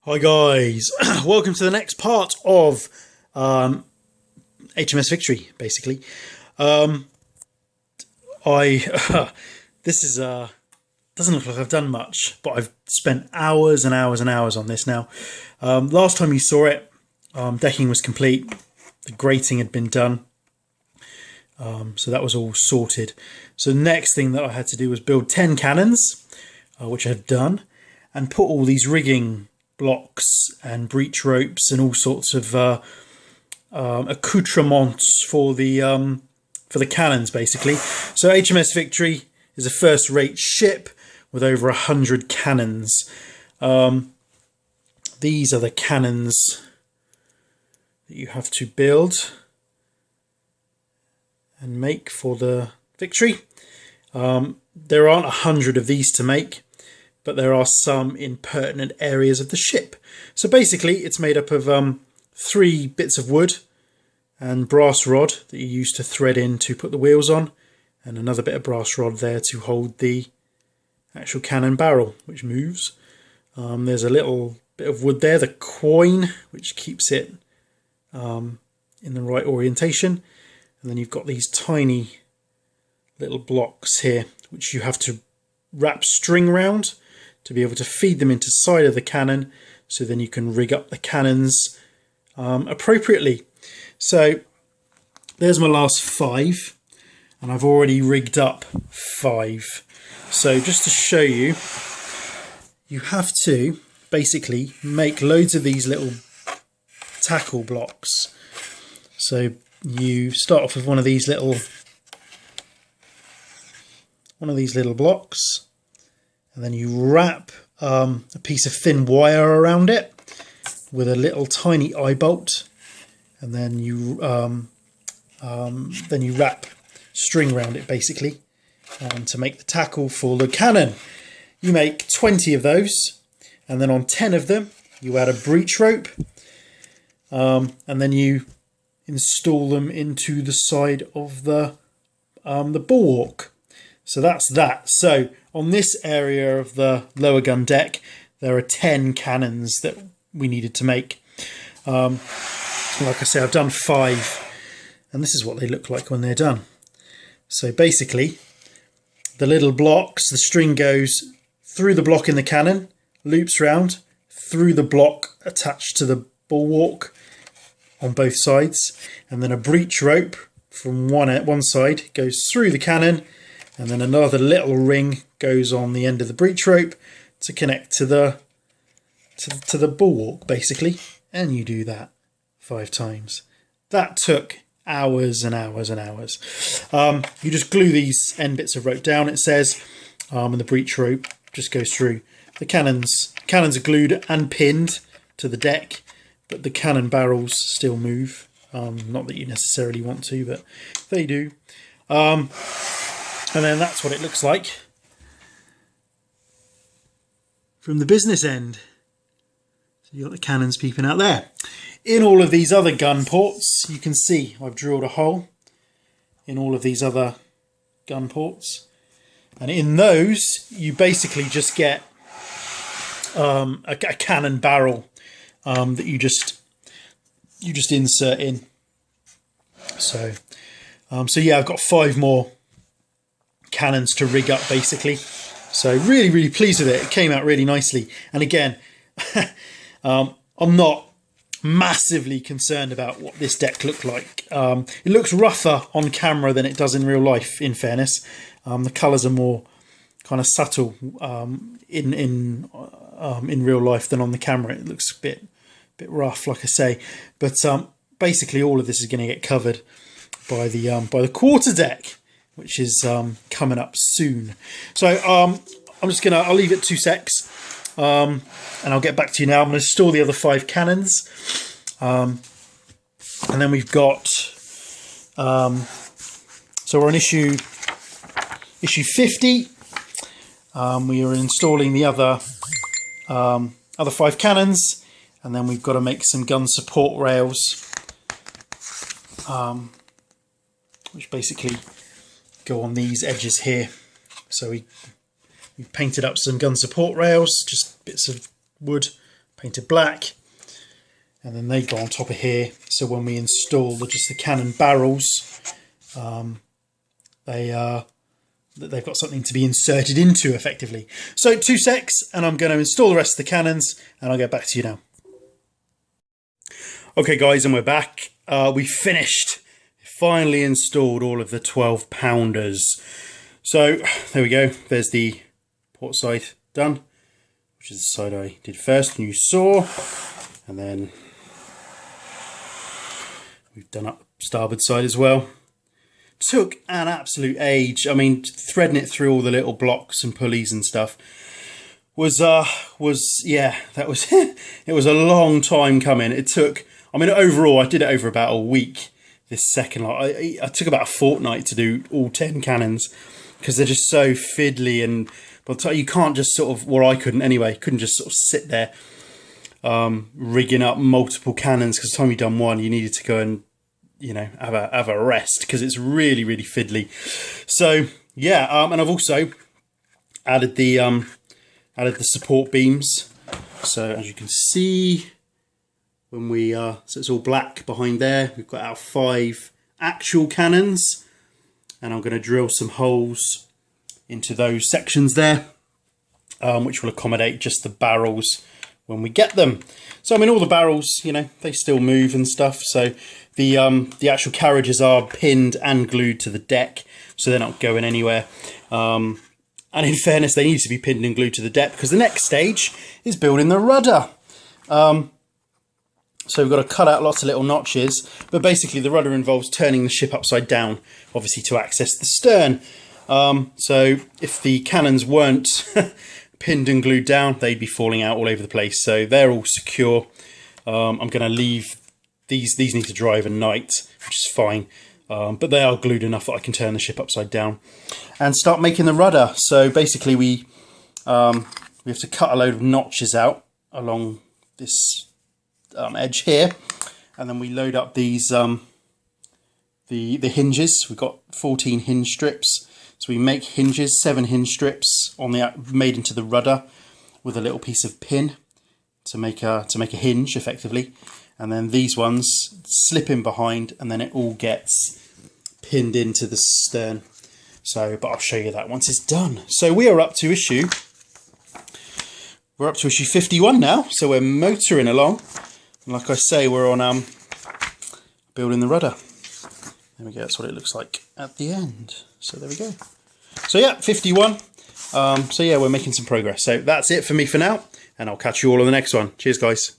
Hi guys, welcome to the next part of HMS Victory. Basically, this is doesn't look like I've done much, but I've spent hours and hours and hours on this now. Last time you saw it, decking was complete, the grating had been done, so that was all sorted. So the next thing that I had to do was build 10 cannons, which I've done, and put all these rigging blocks and breech ropes and all sorts of accoutrements for the cannons, basically. So HMS Victory is a first-rate ship with over 100 cannons. These are the cannons that you have to build and make for the Victory. There aren't 100 of these to make, but there are some in pertinent areas of the ship. So basically it's made up of 3 bits of wood and brass rod that you use to thread in to put the wheels on, and another bit of brass rod there to hold the actual cannon barrel, which moves. There's a little bit of wood there, the quoin, which keeps it in the right orientation. And then you've got these tiny little blocks here, which you have to wrap string round to be able to feed them into the side of the cannon, so then you can rig up the cannons appropriately. So there's my last 5, and I've already rigged up 5. So just to show you, you have to basically make loads of these little tackle blocks. So you start off with one of these little blocks, and then you wrap a piece of thin wire around it with a little tiny eye bolt, and then you wrap string around it, basically, to make the tackle for the cannon. You make 20 of those, and then on 10 of them you add a breech rope, and then you install them into the side of the bulwark. So that's that. So on this area of the lower gun deck, there are 10 cannons that we needed to make. Like I say, I've done 5, and this is what they look like when they're done. So basically, the little blocks, the string goes through the block in the cannon, loops round, through the block attached to the bulwark on both sides, and then a breech rope from one side goes through the cannon, and then another little ring goes on the end of the breech rope to connect to the bulwark, basically. And you do that 5 times. That took hours and hours and hours. You just glue these end bits of rope down, it says, and the breech rope just goes through. The cannons are glued and pinned to the deck, but the cannon barrels still move. Not that you necessarily want to, but they do. And then that's what it looks like from the business end. So you've got the cannons peeping out there. In all of these other gun ports, you can see I've drilled a hole in all of these other gun ports. And in those, you basically just get a cannon barrel that you just insert in. So yeah, I've got 5 more cannons to rig up, basically. So really pleased with it. It came out really nicely. And again, I'm not massively concerned about what this deck looked like. It looks rougher on camera than it does in real life, in fairness. The colours are more kind of subtle in real life than on the camera. It looks a bit rough, like I say. But basically all of this is going to get covered by the quarter deck, which is coming up soon. So I'll leave it 2 secs, and I'll get back to you now. I'm going to install the other 5 cannons, and then we've got so we're on issue 50. We are installing the other 5 cannons, and then we've got to make some gun support rails, which basically go on these edges here. So we've painted up some gun support rails, just bits of wood painted black, and then they go on top of here. So when we install just the cannon barrels, they've got something to be inserted into effectively. So 2 secs, and I'm going to install the rest of the cannons, and I'll get back to you now. Okay guys, and we're back. We finished, finally installed all of the 12 pounders. So there we go, there's the port side done, which is the side I did first and you saw, and then we've done up starboard side as well. Took an absolute age. I mean, threading it through all the little blocks and pulleys and stuff was yeah, that was it was a long time coming. It took, I mean, overall I did it over about a week. This second lot, I took about a fortnight to do all 10 cannons, because they're just so fiddly, and but you can't just sort of, well, I couldn't anyway, couldn't just sort of sit there rigging up multiple cannons, because the time you've done one you needed to go and, you know, have a rest, because it's really fiddly. So yeah, and I've also added the support beams. So as you can see, when we so it's all black behind there, we've got our 5 actual cannons, and I'm going to drill some holes into those sections there, which will accommodate just the barrels when we get them. So I mean, all the barrels, you know, they still move and stuff. So the actual carriages are pinned and glued to the deck, so they're not going anywhere. And in fairness, they need to be pinned and glued to the deck, because the next stage is building the rudder. So we've got to cut out lots of little notches, but basically the rudder involves turning the ship upside down, obviously to access the stern. So if the cannons weren't pinned and glued down, they'd be falling out all over the place. So they're all secure. I'm going to leave these need to dry overnight, which is fine, but they are glued enough that I can turn the ship upside down and start making the rudder. So basically we have to cut a load of notches out along this edge here, and then we load up these the hinges. We've got 14 hinge strips, so we make hinges, 7 hinge strips on the made into the rudder with a little piece of pin to make a hinge effectively, and then these ones slip in behind, and then it all gets pinned into the stern. So, but I'll show you that once it's done. So we are up to issue 51 now, so we're motoring along. And like I say, we're on building the rudder. There we go, that's what it looks like at the end. So there we go. So yeah, 51. So yeah, we're making some progress. So that's it for me for now, and I'll catch you all on the next one. Cheers guys.